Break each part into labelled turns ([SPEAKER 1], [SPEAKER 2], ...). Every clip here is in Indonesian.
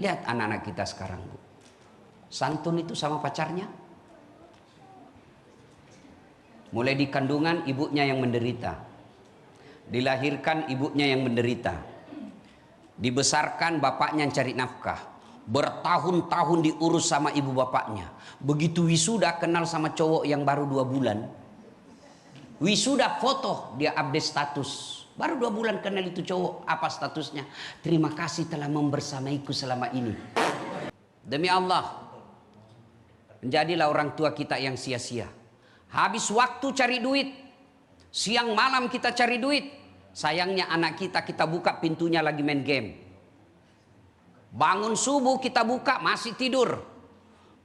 [SPEAKER 1] Lihat anak-anak kita sekarang, Bu. Santun itu sama pacarnya. Mulai di kandungan ibunya yang menderita. Dilahirkan ibunya yang menderita. Dibesarkan bapaknya yang cari nafkah. Bertahun-tahun diurus sama ibu bapaknya. Begitu wisuda kenal sama cowok yang baru 2 bulan. Wisuda foto dia update status. Baru 2 bulan kenal itu cowok. Apa statusnya? Terima kasih telah membersamaiku selama ini. Demi Allah, menjadilah orang tua kita yang sia-sia. Habis waktu cari duit. Siang malam kita cari duit. Sayangnya anak kita buka pintunya lagi main game. Bangun subuh kita buka masih tidur.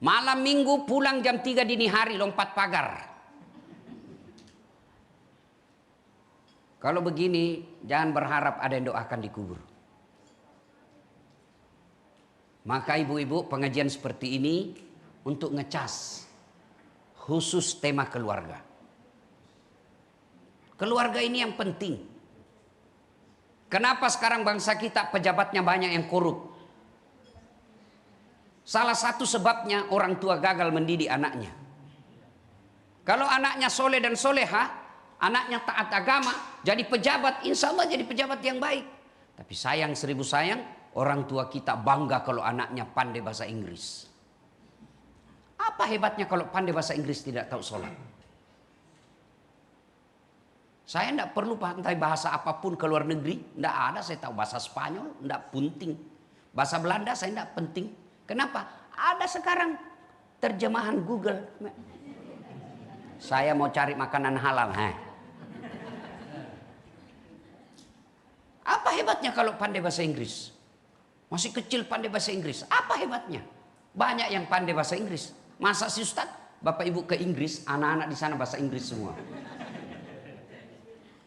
[SPEAKER 1] Malam minggu pulang jam 3 dini hari lompat pagar. Kalau begini jangan berharap ada yang doakan dikubur. Maka ibu-ibu pengajian seperti ini untuk ngecas khusus tema keluarga. Keluarga ini yang penting. Kenapa sekarang bangsa kita pejabatnya banyak yang korup? Salah satu sebabnya orang tua gagal mendidik anaknya. Kalau anaknya soleh dan soleha, anaknya taat agama, jadi pejabat, insya Allah jadi pejabat yang baik. Tapi sayang 1000 sayang, orang tua kita bangga kalau anaknya pandai bahasa Inggris. Apa hebatnya kalau pandai bahasa Inggris tidak tahu sholat? Saya tidak perlu pandai bahasa apapun ke luar negeri. Tidak ada, saya tahu bahasa Spanyol, tidak penting. Bahasa Belanda saya tidak penting. Kenapa? Ada sekarang terjemahan Google. Saya mau cari makanan halal. Apa hebatnya kalau pandai bahasa Inggris? Masih kecil pandai bahasa Inggris. Apa hebatnya? Banyak yang pandai bahasa Inggris. Masa sih Ustaz? Bapak Ibu ke Inggris, anak-anak di sana bahasa Inggris semua.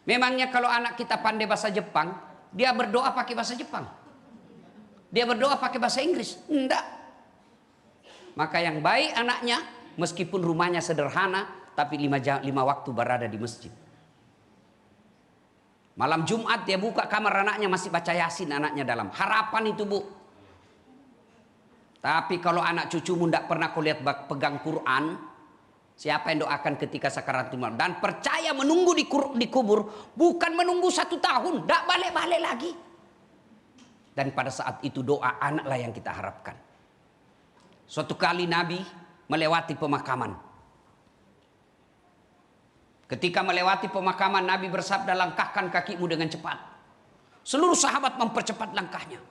[SPEAKER 1] Memangnya kalau anak kita pandai bahasa Jepang, dia berdoa pakai bahasa Jepang? Dia berdoa pakai bahasa Inggris? Enggak. Maka yang baik anaknya, meskipun rumahnya sederhana, tapi 5 waktu berada di masjid. Malam Jumat dia buka kamar anaknya masih baca Yasin anaknya dalam. Harapan itu, Bu. Tapi kalau anak cucumu tidak pernah kau lihat pegang Quran, siapa yang doakan ketika sakaratul maut? Dan percaya menunggu di kubur, bukan menunggu 1 tahun, tidak balik-balik lagi. Dan pada saat itu doa anaklah yang kita harapkan. Suatu kali Nabi melewati pemakaman. Ketika melewati pemakaman, Nabi bersabda, langkahkan kakimu dengan cepat. Seluruh sahabat mempercepat langkahnya.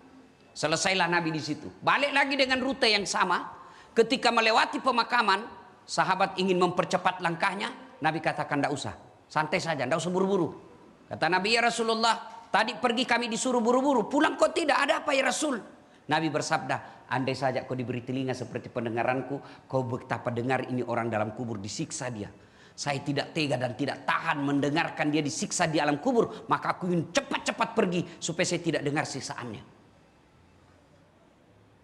[SPEAKER 1] Selesailah Nabi di situ. Balik lagi dengan rute yang sama. Ketika melewati pemakaman, sahabat ingin mempercepat langkahnya. Nabi katakan, tidak usah. Santai saja, tidak usah buru-buru. Kata Nabi, ya Rasulullah, tadi pergi kami disuruh buru-buru. Pulang kok tidak, ada apa ya Rasul? Nabi bersabda, andai saja kau diberi telinga seperti pendengaranku, kau betapa dengar ini orang dalam kubur disiksa dia. Saya tidak tega dan tidak tahan mendengarkan dia disiksa di alam kubur. Maka aku ingin cepat-cepat pergi supaya saya tidak dengar siksaannya.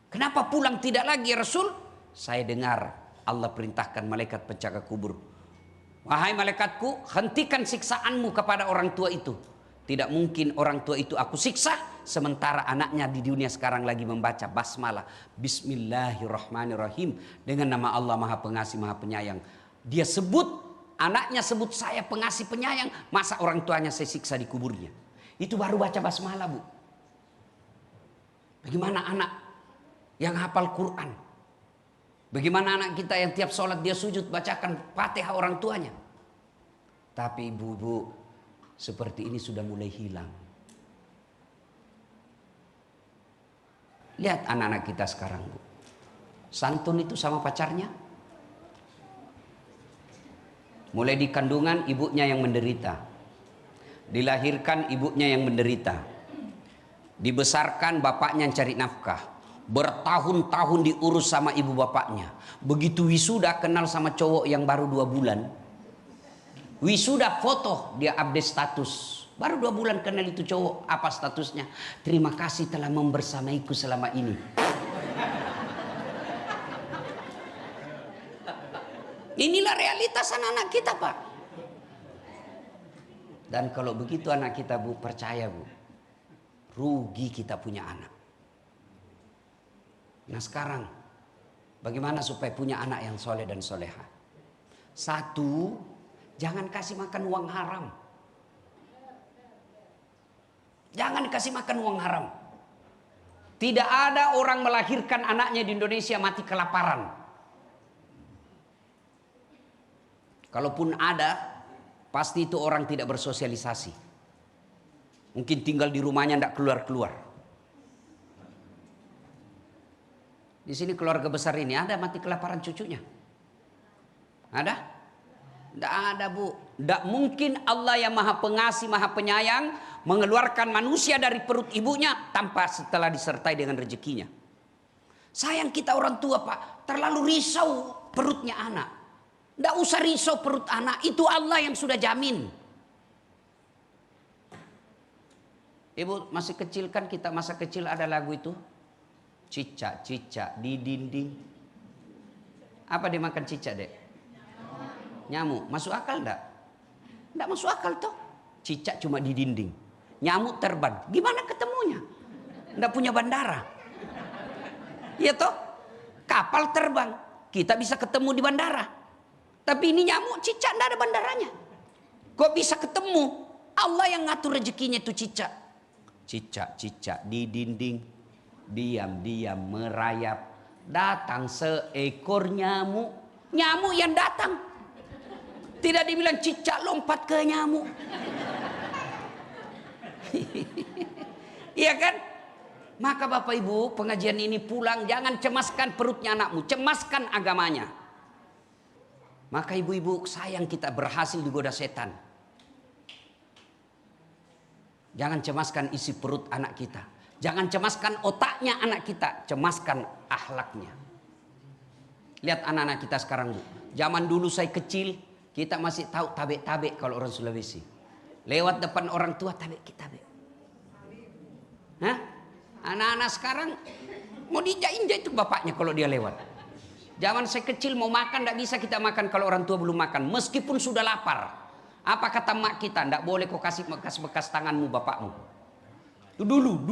[SPEAKER 1] Kenapa pulang tidak lagi ya Rasul? Saya dengar Allah perintahkan malaikat penjaga kubur. Wahai malaikatku, hentikan siksaanmu kepada orang tua itu. Tidak mungkin orang tua itu aku siksa sementara anaknya di dunia sekarang lagi membaca basmalah. Bismillahirrahmanirrahim. Dengan nama Allah Maha Pengasih Maha Penyayang. Dia sebut, anaknya sebut saya pengasih penyayang. Masa orang tuanya saya siksa di kuburnya? Itu baru baca basmalah, Bu. Bagaimana anak yang hafal Quran? Bagaimana anak kita yang tiap sholat dia sujud bacakan Fatihah orang tuanya? Tapi ibu-ibu, seperti ini sudah mulai hilang. Lihat anak-anak kita sekarang, Bu. Santun itu sama pacarnya. Mulai di kandungan ibunya yang menderita. Dilahirkan ibunya yang menderita. Dibesarkan bapaknya yang cari nafkah. Bertahun-tahun diurus sama ibu bapaknya. Begitu wisuda kenal sama cowok yang baru 2 bulan. Wisuda foto dia update status. Baru 2 bulan kenal itu cowok. Apa statusnya? Terima kasih telah membersamaiku selama ini. Inilah realitas anak-anak kita, Pak. Dan kalau begitu anak kita, Bu, percaya, Bu, rugi kita punya anak. Nah sekarang, bagaimana supaya punya anak yang soleh dan soleha? Satu, jangan kasih makan uang haram. Jangan kasih makan uang haram. Tidak ada orang melahirkan anaknya di Indonesia mati kelaparan. Kalaupun ada, pasti itu orang tidak bersosialisasi. Mungkin tinggal di rumahnya tidak keluar-keluar. Di sini keluarga besar ini ada mati kelaparan cucunya. Ada? Tidak ada, Bu. Tidak mungkin Allah yang maha pengasih, maha penyayang mengeluarkan manusia dari perut ibunya tanpa setelah disertai dengan rezekinya. Sayang kita orang tua, Pak, terlalu risau perutnya anak. Tidak usah risau perut anak, itu Allah yang sudah jamin. Ibu masih kecil kan, kita masa kecil ada lagu itu, cicak-cicak di dinding. Apa dia makan cicak, Dek? Nyamuk. Masuk akal enggak? Enggak masuk akal toh. Cicak cuma di dinding, nyamuk terbang. Gimana ketemunya? Enggak punya bandara. Iya toh? Kapal terbang, kita bisa ketemu di bandara. Tapi ini nyamuk, cicak enggak ada bandaranya. Kok bisa ketemu? Allah yang ngatur rezekinya itu cicak. Cicak-cicak di dinding, diam-diam merayap. Datang seekor nyamuk. Nyamuk yang datang. Tidak dibilang cicak lompat ke nyamuk. Iya kan? Maka Bapak Ibu, pengajian ini pulang jangan cemaskan perutnya anakmu, cemaskan agamanya. Maka ibu-ibu sayang kita berhasil digoda setan. Jangan cemaskan isi perut anak kita. Jangan cemaskan otaknya anak kita, cemaskan akhlaknya. Lihat anak-anak kita sekarang, Bu. Zaman dulu saya kecil, kita masih tahu tabek-tabek kalau orang Sulawesi. Lewat depan orang tua tabek-tabek. Hah? Anak-anak sekarang mau diinjak-injak itu bapaknya kalau dia lewat. Zaman saya kecil mau makan tidak bisa kita makan kalau orang tua belum makan. Meskipun sudah lapar. Apa kata mak kita? Tidak boleh kau kasih bekas-bekas tanganmu bapakmu. Itu dulu.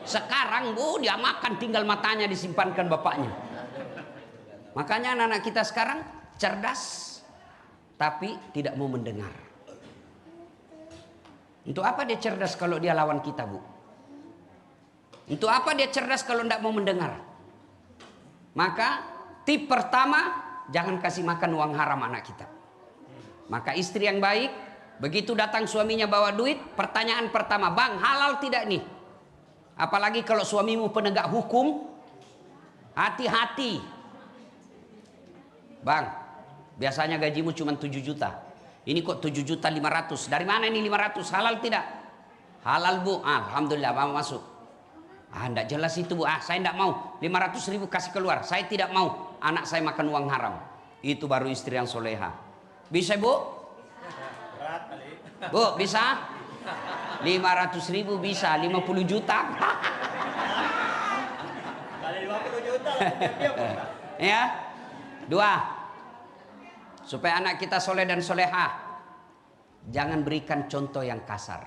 [SPEAKER 1] Sekarang Bu dia makan tinggal matanya disimpankan bapaknya. Makanya anak-anak kita sekarang cerdas tapi tidak mau mendengar. Untuk apa dia cerdas kalau dia lawan kita, Bu? Untuk apa dia cerdas kalau tidak mau mendengar? Maka tip pertama, jangan kasih makan uang haram anak kita. Maka istri yang baik, begitu datang suaminya bawa duit, pertanyaan pertama, Bang halal tidak nih? Apalagi kalau suamimu penegak hukum, hati-hati. Bang, biasanya gajimu cuma 7 juta. Ini kok 7 juta 500. Dari mana ini 500? Halal tidak? Halal, Bu. Alhamdulillah, mau masuk. Enggak jelas itu, Bu. Saya enggak mau. 500 ribu kasih keluar. Saya tidak mau anak saya makan uang haram. Itu baru istri yang soleha. Bisa, Bu? Bu, bisa? 500 ribu bisa. 50 juta.
[SPEAKER 2] Kali 50 juta.
[SPEAKER 1] Ya. 2. Supaya anak kita soleh dan soleha, jangan berikan contoh yang kasar.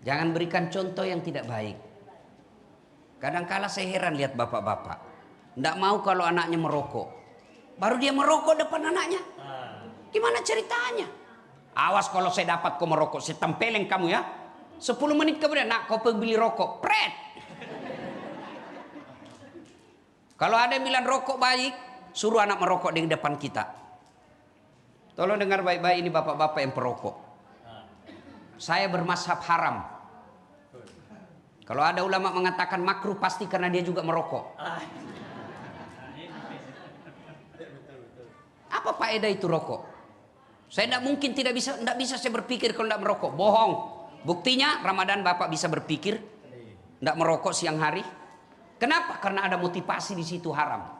[SPEAKER 1] Jangan berikan contoh yang tidak baik. Kadang-kala saya heran lihat bapak-bapak. Tidak mau kalau anaknya merokok. Baru dia merokok depan anaknya. Gimana ceritanya? Awas kalau saya dapat kau merokok, saya tempeleng kamu ya. 10 menit kemudian, nak kau pergi beli rokok. Pret. Kalau ada yang bilang rokok baik, suruh anak merokok di depan kita. Tolong dengar baik-baik ini bapak-bapak yang perokok. Saya bermazhab haram. Kalau ada ulama mengatakan makruh pasti karena dia juga merokok. Apa faedah itu rokok? Saya tidak bisa saya berpikir kalau tidak merokok. Bohong. Buktinya Ramadan bapak bisa berpikir tidak merokok siang hari. Kenapa? Karena ada motivasi di situ haram.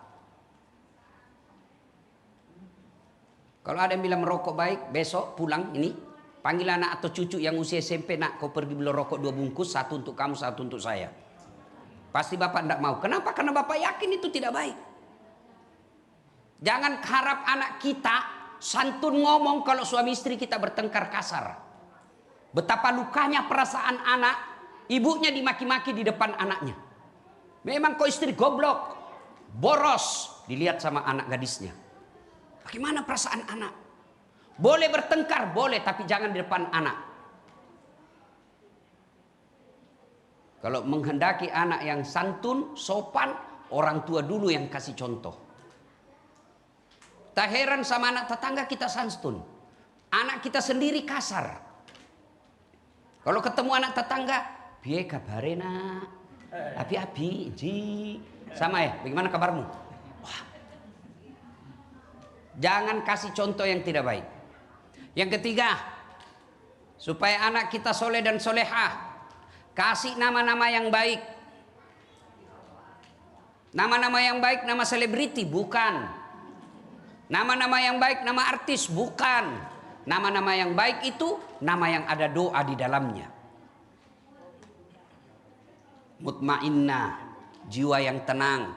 [SPEAKER 1] Kalau ada yang bilang merokok baik, besok pulang ini panggil anak atau cucu yang usia SMP, nak kau pergi beli rokok 2 bungkus, 1 untuk kamu, 1 untuk saya. Pasti bapak tidak mau. Kenapa? Karena bapak yakin itu tidak baik. Jangan harap anak kita santun ngomong kalau suami istri kita bertengkar kasar. Betapa lukanya perasaan anak Ibunya dimaki-maki di depan anaknya. Memang kau istri goblok, boros, dilihat sama anak gadisnya. Bagaimana perasaan anak? Boleh bertengkar, boleh, tapi jangan di depan anak. Kalau menghendaki anak yang santun, sopan, orang tua dulu yang kasih contoh. Tak heran sama anak tetangga kita santun. Anak kita sendiri kasar. Kalau ketemu anak tetangga, piye kabare nak? Api-api, ji. Sama ya, bagaimana kabarmu? Wah. Jangan kasih contoh yang tidak baik. Yang ketiga, supaya anak kita soleh dan solehah, kasih nama-nama yang baik. Nama-nama yang baik, nama selebriti, bukan. Nama-nama yang baik, nama artis, bukan. Nama-nama yang baik itu nama yang ada doa di dalamnya. Mutmainnah, jiwa yang tenang.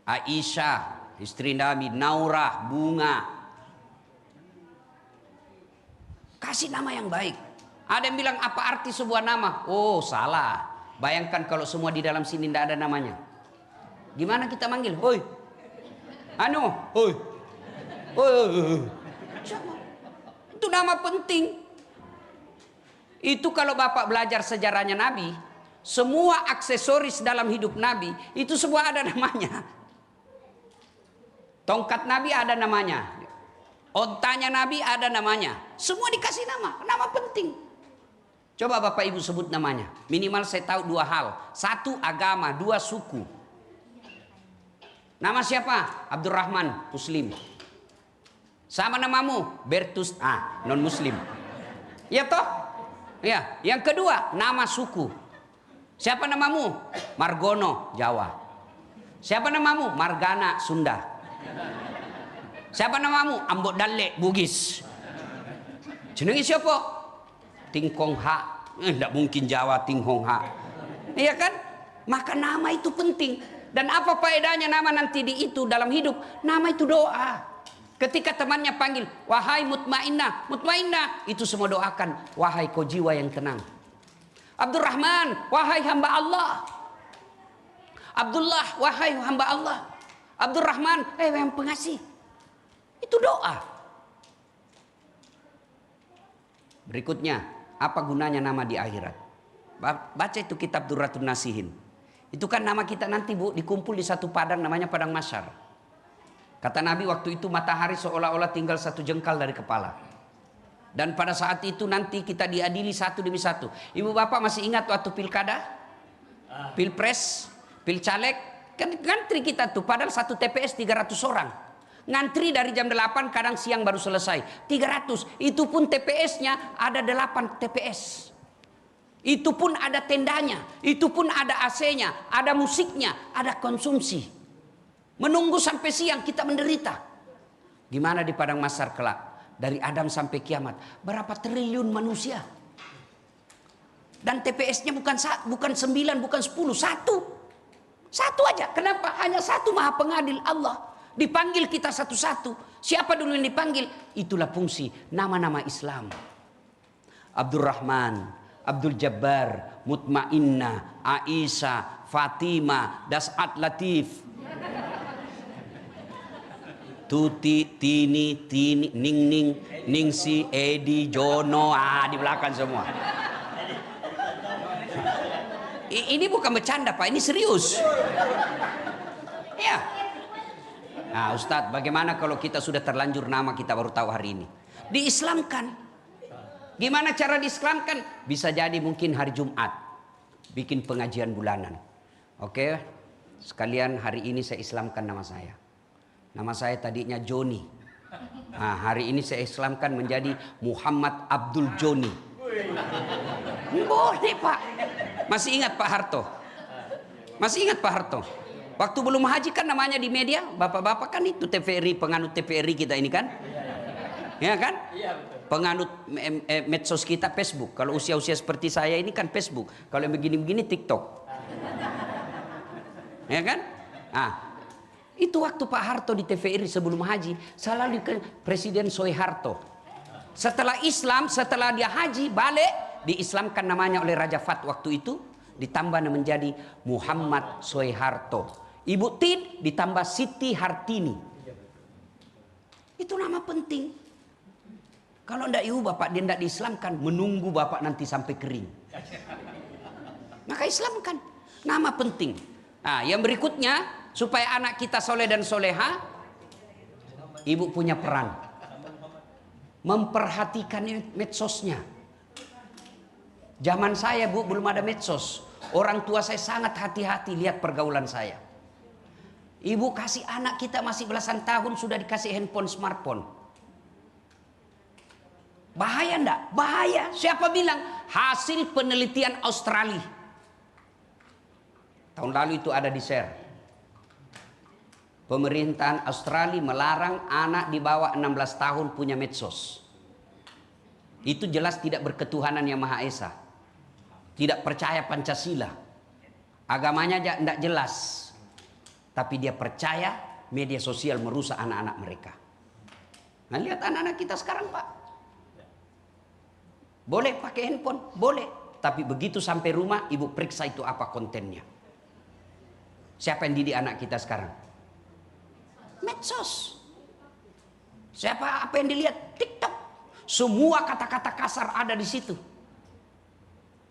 [SPEAKER 1] Aisyah, istri Nabi. Naurah, bunga. Kasih nama yang baik. Ada yang bilang apa arti sebuah nama? Oh, salah. Bayangkan kalau semua di dalam sini tidak ada namanya. Gimana kita manggil? Hoi. Anu, hoi. Hoi. Itu nama penting. Itu kalau Bapak belajar sejarahnya Nabi, semua aksesoris dalam hidup Nabi itu semua ada namanya. Tongkat Nabi ada namanya. Ontanya Nabi ada namanya. Semua dikasih nama. Nama penting. Coba Bapak Ibu sebut namanya. Minimal saya tahu dua hal. Satu, agama. Dua, suku. Nama siapa? Abdurrahman, Muslim. Sama namamu? Bertus, non Muslim. Ya toh? Ya. Yang kedua, nama suku. Siapa namamu? Margono, Jawa. Siapa namamu? Margana, Sunda. Siapa namamu? Ambok Dalle, Bugis. Jenengi siapa? Tingkong Ha. Tidak mungkin Jawa Tinghong Ha. Iya kan? Maka nama itu penting. Dan apa faedahnya nama nanti di itu dalam hidup? Nama itu doa. Ketika temannya panggil, wahai mutmainnah, mutmainnah, itu semua doakan, wahai kau jiwa yang tenang. Abdurrahman, wahai hamba Allah. Abdullah, wahai hamba Allah. Abdurrahman, yang pengasih. Itu doa. Berikutnya, apa gunanya nama di akhirat? Baca itu kitab Durratun Nasihin. Itu kan nama kita nanti Bu dikumpul di satu padang namanya padang mahsyar. Kata Nabi waktu itu matahari seolah-olah tinggal satu jengkal dari kepala. Dan pada saat itu nanti kita diadili satu demi satu. Ibu bapak masih ingat waktu pilkada? Pilpres, pilcaleg. Kan ngantri kita tuh padahal satu TPS 300 orang. Ngantri dari jam 8 kadang siang baru selesai. 300. Itu pun TPS-nya ada 8 TPS. Itu pun ada tendanya, itu pun ada AC-nya, ada musiknya, ada konsumsi. Menunggu sampai siang kita menderita. Gimana di padang mahsyar kelak? Dari Adam sampai kiamat, berapa triliun manusia? Dan TPS-nya bukan 9, bukan 10, satu. Satu aja. Kenapa? Hanya satu Maha Pengadil Allah. Dipanggil kita satu-satu. Siapa dulu yang dipanggil? Itulah fungsi nama-nama Islam. Abdurrahman, Abdul Jabbar, Mutmainnah, Aisyah, Fatimah, Das'at Latif, Tuti, Tini, Ning, Ningsi, Edi, Jono, di belakang semua. Ini bukan bercanda Pak, ini serius. Ya. Nah Ustadz, bagaimana kalau kita sudah terlanjur nama kita baru tahu hari ini? Diislamkan. Gimana cara diislamkan? Bisa jadi mungkin hari Jumat bikin pengajian bulanan. Oke, sekalian hari ini saya islamkan nama saya. Nama saya tadinya Joni. Nah, hari ini saya islamkan menjadi Muhammad Abdul Joni. Boleh Pak. Masih ingat Pak Harto? Masih ingat Pak Harto? Waktu belum haji kan namanya di media, bapak-bapak kan itu TVRI, penganut TVRI kita ini kan? Ya kan? Iya betul. Penganut medsos kita Facebook. Kalau usia-usia seperti saya ini kan Facebook. Kalau yang begini-begini TikTok. Ya kan? Nah, itu waktu Pak Harto di TVRI sebelum haji, selalu ke Presiden Soeharto. Setelah Islam, setelah dia haji balik, diislamkan namanya oleh Raja Fat waktu itu, ditambah menjadi Muhammad Soeharto. Ibu Tin ditambah Siti Hartini. Itu nama penting. Kalau ndak ibu bapak dia ndak diislamkan, menunggu bapak nanti sampai kering. Maka islamkan. Nama penting. Nah, yang berikutnya supaya anak kita soleh dan soleha, ibu punya peran memperhatikan medsosnya. Zaman saya bu belum ada medsos. Orang tua saya sangat hati-hati lihat pergaulan saya. Ibu kasih anak kita masih belasan tahun sudah dikasih handphone smartphone. Bahaya enggak? Bahaya. Siapa bilang? Hasil penelitian Australia. Tahun lalu itu ada di share. Pemerintahan Australia melarang anak di bawah 16 tahun punya medsos. Itu jelas tidak berketuhanan yang Maha Esa. Tidak percaya Pancasila. Agamanya tidak jelas. Tapi dia percaya media sosial merusak anak-anak mereka. Nah, lihat anak-anak kita sekarang, Pak. Boleh pakai handphone, boleh. Tapi begitu sampai rumah, ibu periksa itu apa kontennya. Siapa yang didik anak kita sekarang? Medsos. Siapa apa yang dilihat? TikTok. Semua kata-kata kasar ada di situ.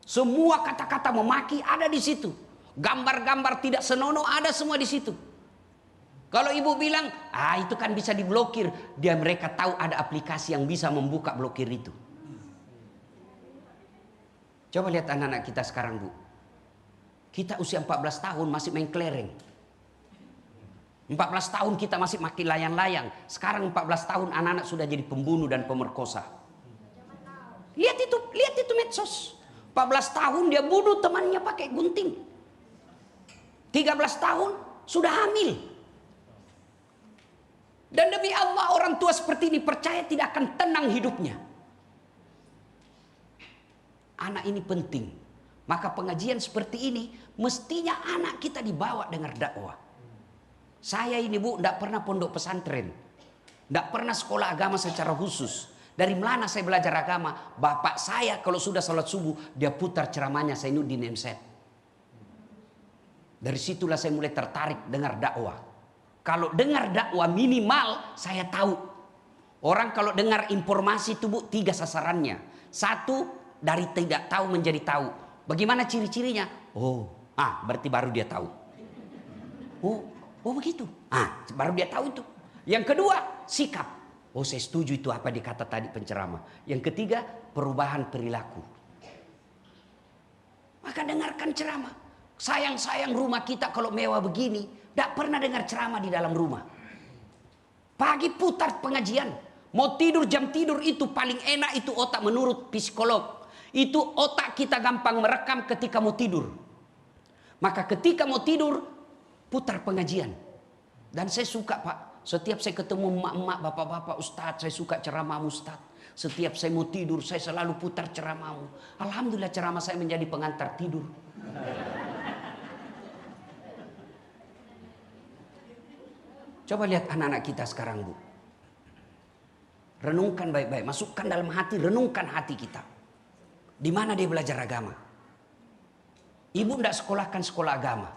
[SPEAKER 1] Semua kata-kata memaki ada di situ. Gambar-gambar tidak senonoh ada semua di situ. Kalau ibu bilang, itu kan bisa diblokir. Mereka tahu ada aplikasi yang bisa membuka blokir itu. Coba lihat anak-anak kita sekarang, Bu. Kita usia 14 tahun masih main kelereng. 14 tahun kita masih makin layang-layang. Sekarang 14 tahun anak-anak sudah jadi pembunuh dan pemerkosa. Lihat itu medsos. 14 tahun dia bunuh temannya pakai gunting. 13 tahun sudah hamil. Dan demi Allah orang tua seperti ini percaya tidak akan tenang hidupnya. Anak ini penting. Maka pengajian seperti ini mestinya anak kita dibawa dengar dakwah. Saya ini Bu tidak pernah pondok pesantren. Tidak pernah sekolah agama secara khusus. Dari mana saya belajar agama? Bapak saya kalau sudah sholat subuh dia putar ceramahnya Zainuddin MZ. Dari situlah saya mulai tertarik dengar dakwah. Kalau dengar dakwah minimal saya tahu. Orang kalau dengar informasi itu Bu 3 sasarannya. 1 dari tidak tahu menjadi tahu. Bagaimana ciri-cirinya? Berarti baru dia tahu. Oh begitu. Baru dia tahu itu. Yang kedua sikap. Saya setuju itu apa dikata tadi penceramah. Yang ketiga perubahan perilaku. Maka dengarkan ceramah. Sayang rumah kita kalau mewah begini. Tidak pernah dengar ceramah di dalam rumah. Pagi putar pengajian. Mau tidur jam tidur itu paling enak itu otak menurut psikolog. Itu otak kita gampang merekam ketika mau tidur. Maka ketika mau tidur putar pengajian. Dan saya suka Pak. Setiap saya ketemu emak-emak, bapak-bapak, ustadz, saya suka ceramahmu ustadz. Setiap saya mau tidur, saya selalu putar ceramahmu. Alhamdulillah ceramah saya menjadi pengantar tidur. Coba lihat anak-anak kita sekarang Bu. Renungkan baik-baik, masukkan dalam hati, renungkan hati kita. Di mana dia belajar agama? Ibu tidak sekolahkan sekolah agama.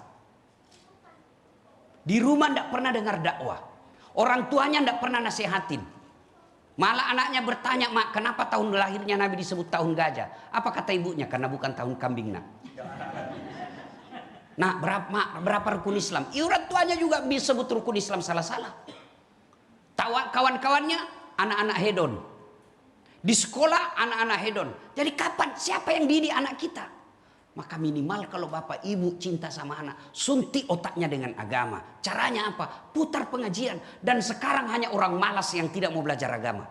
[SPEAKER 1] Di rumah tidak pernah dengar dakwah. Orang tuanya tidak pernah nasihatin. Malah anaknya bertanya, Mak, kenapa tahun lahirnya Nabi disebut tahun gajah? Apa kata ibunya? Karena bukan tahun kambing, Nak. Nah, berapa rukun Islam? Orang tuanya juga disebut rukun Islam salah-salah. Kawan-kawannya anak-anak hedon. Di sekolah anak-anak hedon. Jadi siapa yang didik anak kita? Maka minimal kalau bapak ibu cinta sama anak, suntik otaknya dengan agama. Caranya apa? Putar pengajian. Dan sekarang hanya orang malas yang tidak mau belajar agama.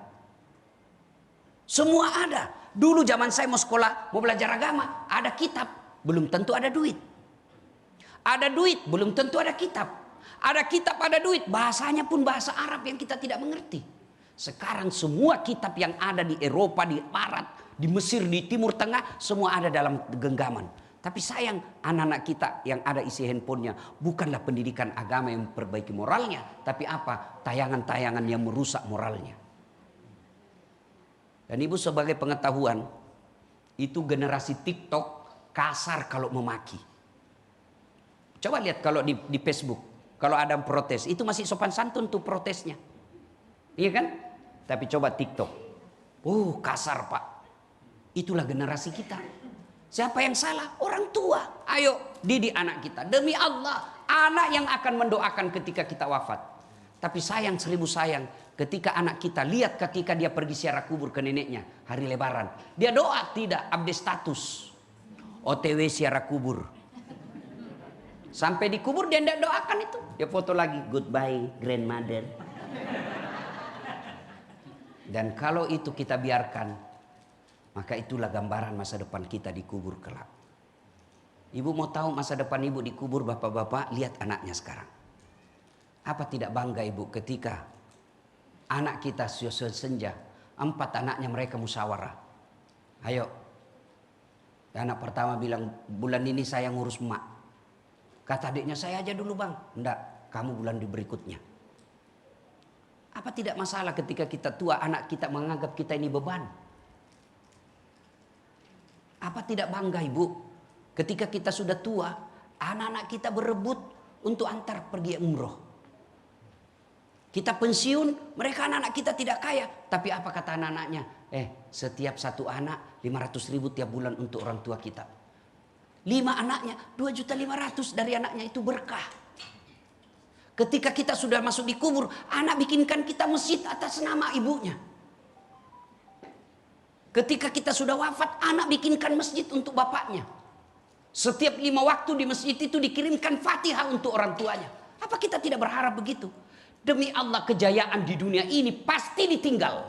[SPEAKER 1] Semua ada. Dulu zaman saya mau sekolah, mau belajar agama, ada kitab. Belum tentu ada duit. Ada duit, belum tentu ada kitab. Ada kitab, ada duit. Bahasanya pun bahasa Arab yang kita tidak mengerti. Sekarang semua kitab yang ada di Eropa, di Barat, di Mesir, di Timur Tengah, semua ada dalam genggaman. Tapi sayang anak-anak kita yang ada isi handphonenya bukanlah pendidikan agama yang memperbaiki moralnya. Tapi apa? Tayangan-tayangan yang merusak moralnya. Dan ibu sebagai pengetahuan, itu generasi TikTok kasar kalau memaki. Coba lihat kalau di Facebook, kalau ada protes, itu masih sopan santun tuh protesnya. Iya kan? Tapi coba TikTok. Kasar Pak. Itulah generasi kita. Siapa yang salah? Orang tua. Ayo didik anak kita. Demi Allah, anak yang akan mendoakan ketika kita wafat. Tapi sayang, seribu sayang, ketika anak kita lihat ketika dia pergi ziarah kubur ke neneknya hari Lebaran, dia doa tidak, update status. OTW ziarah kubur. Sampai di kubur dia tidak doakan itu. Dia foto lagi, goodbye grandmother. Dan kalau itu kita biarkan, maka itulah gambaran masa depan kita di kubur kelak. Ibu mau tahu masa depan ibu di kubur, bapak-bapak, lihat anaknya sekarang. Apa tidak bangga ibu ketika anak kita senja, 4 anaknya mereka musyawarah. Ayo. Anak pertama bilang, bulan ini saya ngurus emak. Kata adiknya, saya aja dulu bang. Enggak, kamu bulan berikutnya. Apa tidak masalah ketika kita tua, anak kita menganggap kita ini beban? Apa tidak bangga ibu? Ketika kita sudah tua, anak-anak kita berebut untuk antar pergi umroh. Kita pensiun, mereka anak-anak kita tidak kaya. Tapi apa kata anak-anaknya? Setiap satu anak 500.000 tiap bulan untuk orang tua kita. 5 anaknya 2.500.000 dari anaknya, itu berkah. Ketika kita sudah masuk di kubur, anak bikinkan kita masjid atas nama ibunya. Ketika kita sudah wafat, anak bikinkan masjid untuk bapaknya. Setiap 5 waktu di masjid itu dikirimkan Fatihah untuk orang tuanya. Apa kita tidak berharap begitu? Demi Allah, kejayaan di dunia ini pasti ditinggal.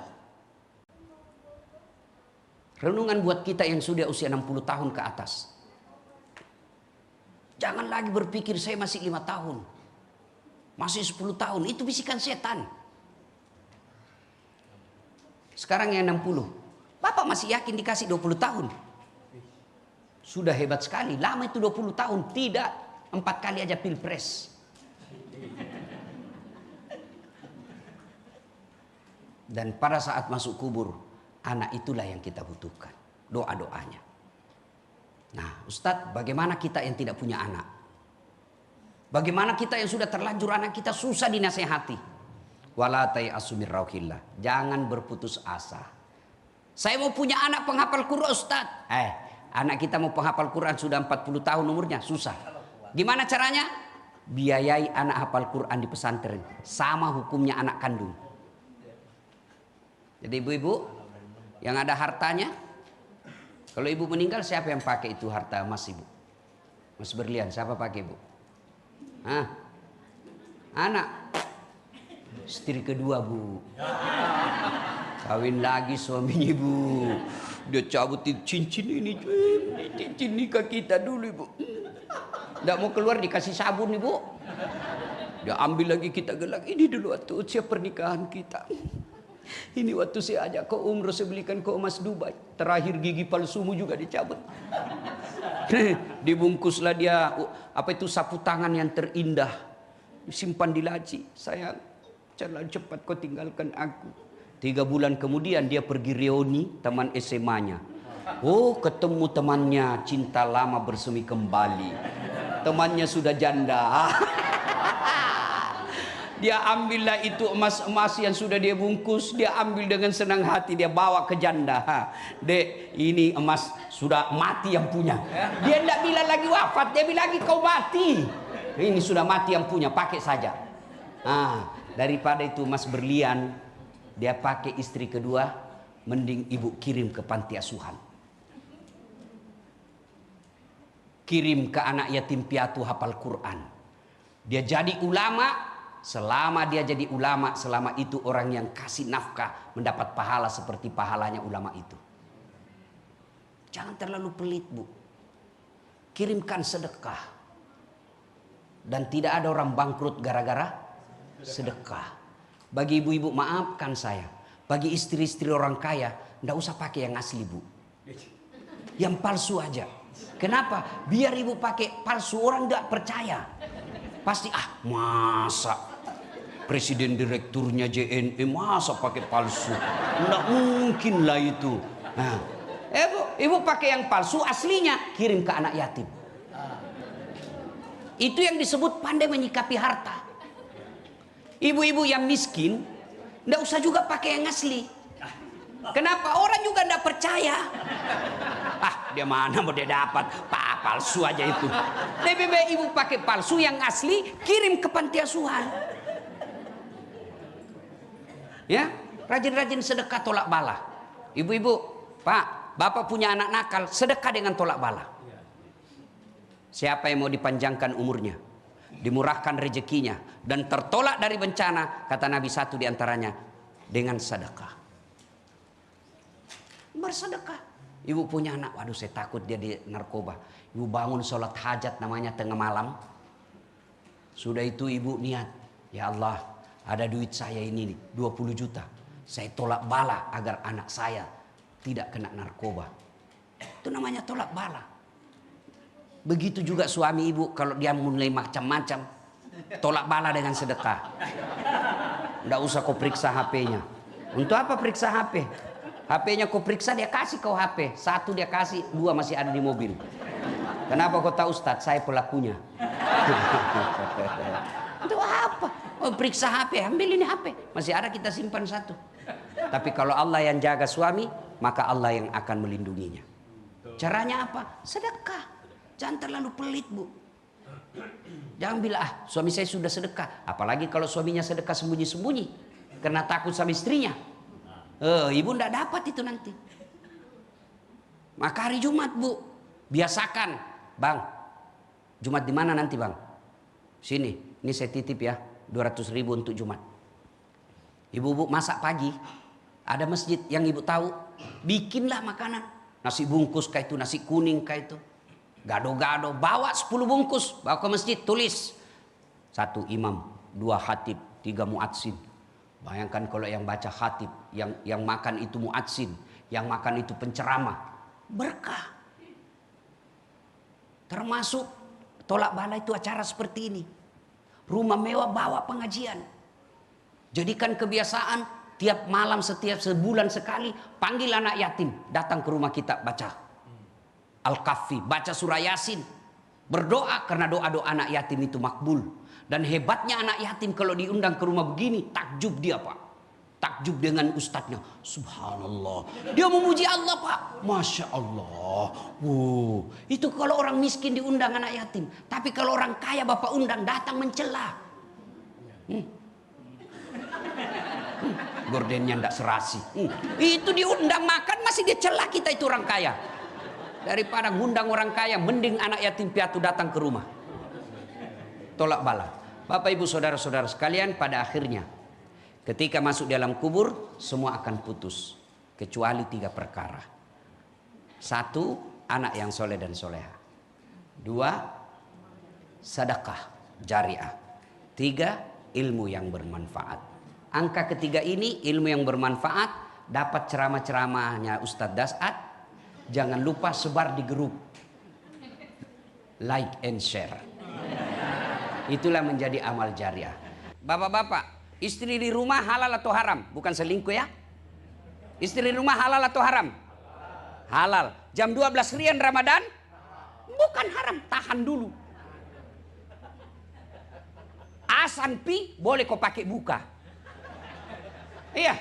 [SPEAKER 1] Renungan buat kita yang sudah usia 60 tahun ke atas. Jangan lagi berpikir saya masih 5 tahun. Masih 10 tahun. Itu bisikan setan. Sekarang yang 60. Bapak masih yakin dikasih 20 tahun? Sudah hebat sekali. Lama itu 20 tahun. Tidak. 4 kali aja pilpres. Dan pada saat masuk kubur, anak itulah yang kita butuhkan. Doa-doanya. Nah, Ustadz, bagaimana kita yang tidak punya anak? Bagaimana kita yang sudah terlanjur anak kita susah dinasehati? Wala tai'asu min rauhillah. Jangan berputus asa. Saya mau punya anak penghafal Quran, Ustadz. Anak kita mau penghafal Quran sudah 40 tahun umurnya, susah. Gimana caranya? Biayai anak hafal Quran di pesantren. Sama hukumnya anak kandung. Jadi ibu-ibu yang ada hartanya, kalau ibu meninggal siapa yang pakai itu harta emas ibu? Mas berlian, siapa pakai ibu? Anak. Istri kedua bu. Kawin lagi suaminya ibu. Dia cabutin cincin ini. Cincin nikah kita dulu ibu. Tidak mau keluar dikasih sabun ibu. Dia ambil lagi kita gelang. Ini dulu waktu usia pernikahan kita. Ini waktu saya ajak kau umroh, saya belikan kau emas Dubai. Terakhir gigi palsumu juga dicabut. Dibungkuslah dia sapu tangan yang terindah. Simpan di laci. Sayang, jangan cepat kau tinggalkan aku. 3 bulan kemudian dia pergi reuni teman SMA-nya. Ketemu temannya, cinta lama bersemi kembali. Temannya sudah janda. Dia ambillah itu emas-emas yang sudah dia bungkus. Dia ambil dengan senang hati. Dia bawa ke janda. Dek, ini emas sudah mati yang punya. Dia tidak bilang lagi wafat. Dia bilang lagi kau mati. Ini sudah mati yang punya. Pakai saja. Daripada itu emas berlian, dia pakai istri kedua. Mending ibu kirim ke panti asuhan. Kirim ke anak yatim piatu hafal Quran. Dia jadi ulama. Selama dia jadi ulama, selama itu orang yang kasih nafkah mendapat pahala seperti pahalanya ulama itu. Jangan terlalu pelit bu. Kirimkan sedekah. Dan tidak ada orang bangkrut gara-gara sedekah. Bagi ibu-ibu maafkan saya. Bagi istri-istri orang kaya, tidak usah pakai yang asli bu. Yang palsu aja. Kenapa? Biar ibu pakai palsu, orang tidak percaya. Pasti masa presiden direkturnya JNE masa pakai palsu? Nggak mungkin lah itu. Bu, Ibu pakai yang palsu, aslinya kirim ke anak yatim. Itu yang disebut pandai menyikapi harta. Ibu-ibu yang miskin, nggak usah juga pakai yang asli. Kenapa? Orang juga nggak percaya. Ah, dia mana mau dia dapat? Palsu aja itu. Lebih baik ibu pakai palsu, yang asli kirim ke panti asuhan. Ya, rajin-rajin sedekah tolak bala. Ibu-ibu, Pak, Bapak punya anak nakal, sedekah dengan tolak bala. Siapa yang mau dipanjangkan umurnya, dimurahkan rezekinya, dan tertolak dari bencana, kata Nabi, satu diantaranya dengan sedekah. Bersedekah. Ibu punya anak, waduh saya takut dia di narkoba. Ibu bangun sholat hajat namanya tengah malam. Sudah itu ibu niat, ya Allah, ada duit saya ini nih, 20 juta. Saya tolak bala agar anak saya tidak kena narkoba. Itu namanya tolak bala. Begitu juga suami ibu, kalau dia mulai macam-macam, tolak bala dengan sedekah. Nggak usah kau periksa HP-nya. Untuk apa periksa HP? HP-nya kau periksa, dia kasih kau HP. 1 dia kasih, 2 masih ada di mobil. Kenapa kau tahu Ustadz? Saya pelakunya. Itu apa? Oh, periksa HP, ambil ini HP. Masih ada, kita simpan 1. Tapi kalau Allah yang jaga suami, maka Allah yang akan melindunginya. Caranya apa? Sedekah. Jangan terlalu pelit, Bu. Jangan bilang, suami saya sudah sedekah. Apalagi kalau suaminya sedekah sembunyi-sembunyi, karena takut sama istrinya. Ibu ndak dapat itu nanti. Maka hari Jumat, Bu, biasakan, Bang. Jumat di mana nanti, Bang? Sini, ini saya titip ya, 200.000 untuk Jumat. Ibu-ibu masak pagi, ada masjid yang ibu tahu, bikinlah makanan. Nasi bungkus kayak itu, nasi kuning kayak itu. Gado-gado, bawa 10 bungkus, bawa ke masjid, tulis 1 imam, 2 khatib, 3 muadzin. Bayangkan kalau yang baca khatib, yang makan itu muadzin, yang makan itu penceramah, berkah. Termasuk tolak bala itu acara seperti ini. Rumah mewah bawa pengajian. Jadikan kebiasaan tiap malam, setiap sebulan sekali, panggil anak yatim datang ke rumah kita baca Al-Kahfi, baca surah Yasin. Berdoa karena doa-doa anak yatim itu makbul. Dan hebatnya anak yatim kalau diundang ke rumah begini, takjub dia, Pak. Takjub dengan ustadznya. Subhanallah. Dia memuji Allah, Pak. Masya Allah. Wow. Itu kalau orang miskin diundang anak yatim. Tapi kalau orang kaya Bapak undang, datang mencela. Gordennya ndak serasi. Itu diundang makan masih dia celah kita itu orang kaya. Daripada ngundang orang kaya, mending anak yatim piatu datang ke rumah. Tolak bala. Bapak ibu saudara-saudara sekalian, pada akhirnya ketika masuk dalam kubur, semua akan putus. Kecuali 3 perkara. 1, anak yang soleh dan soleha. 2, sedekah jariah. 3, ilmu yang bermanfaat. Angka ketiga ini, ilmu yang bermanfaat, dapat ceramah-ceramahnya Ustadz Das'ad. Jangan lupa sebar di grup, like and share. Itulah menjadi amal jariah. Bapak-bapak, istri di rumah halal atau haram? Bukan selingkuh ya. Istri di rumah halal atau haram? Halal. Jam 12 rian Ramadan? Bukan haram, tahan dulu. Asan pi boleh kau pakai buka. Iya.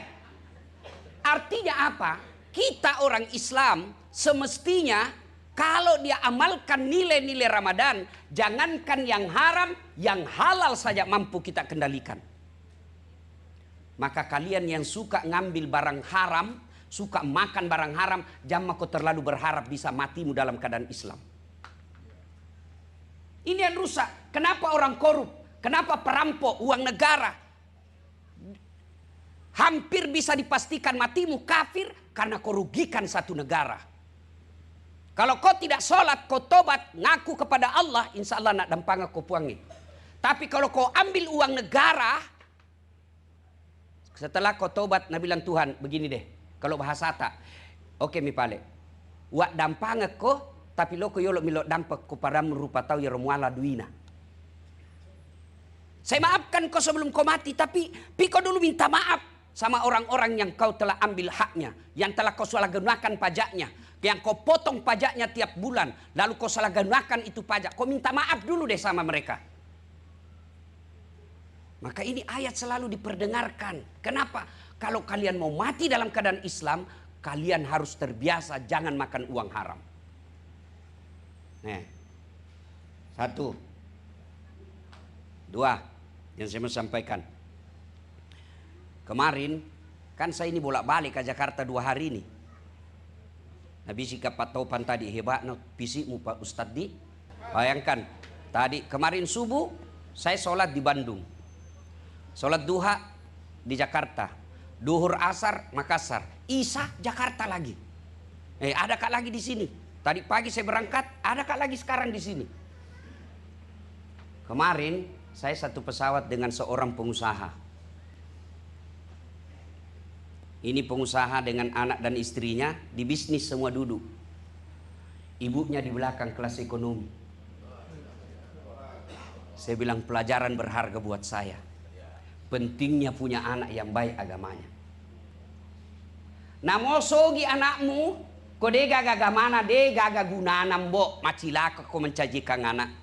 [SPEAKER 1] Artinya apa? Kita orang Islam semestinya kalau dia amalkan nilai-nilai Ramadan, jangankan yang haram, yang halal saja mampu kita kendalikan. Maka kalian yang suka ngambil barang haram, suka makan barang haram, jangan kau terlalu berharap bisa matimu dalam keadaan Islam. Ini yang rusak. Kenapa orang korup? Kenapa perampok uang negara? Hampir bisa dipastikan matimu kafir karena kau rugikan satu negara. Kalau kau tidak sholat, kau tobat, ngaku kepada Allah, insya Allah nak dampang kau puangi. Tapi kalau kau ambil uang negara, setelah kau tobat, Nabi bilang Tuhan begini deh, kalau bahasa tak, oke mi pale, wak dampang kau, tapi lo kau yolo milo dampak kau pada merupa tahu ya romuala duina. Saya maafkan kau sebelum kau mati, tapi kau dulu minta maaf sama orang-orang yang kau telah ambil haknya, yang telah kau salah gunakan pajaknya. yang kau potong pajaknya tiap bulan, lalu kau salah gunakan itu pajak, kau minta maaf dulu deh sama mereka. Maka ini ayat selalu diperdengarkan. Kenapa? Kalau kalian mau mati dalam keadaan Islam, kalian harus terbiasa jangan makan uang haram. Nih, 1, 2 yang saya mau sampaikan. Kemarin kan saya ini bolak-balik ke Jakarta 2 hari ini. Nabi sikap Pak Topan tadi hebat no pisikmu Pak Ustadz di. Bayangkan tadi kemarin subuh saya sholat di Bandung, sholat duha di Jakarta, duhur asar Makassar, isya Jakarta lagi. Ada kak lagi di sini. Tadi pagi saya berangkat, ada kak lagi sekarang di sini. Kemarin saya satu pesawat dengan seorang pengusaha. Ini pengusaha dengan anak dan istrinya, di bisnis semua duduk. Ibunya di belakang kelas ekonomi. Saya bilang pelajaran berharga buat saya. Pentingnya punya anak yang baik agamanya. Namo sogi anakmu, kode gaga mana de gaga gunana mbok macilaka ko mencajikan anak.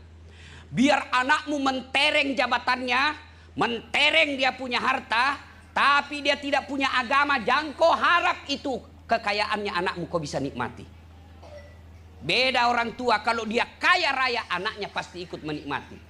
[SPEAKER 1] Biar anakmu mentereng jabatannya, mentereng dia punya harta, tapi dia tidak punya agama, jangan kau harap itu kekayaannya anakmu kau bisa nikmati. Beda orang tua, kalau dia kaya raya anaknya pasti ikut menikmati.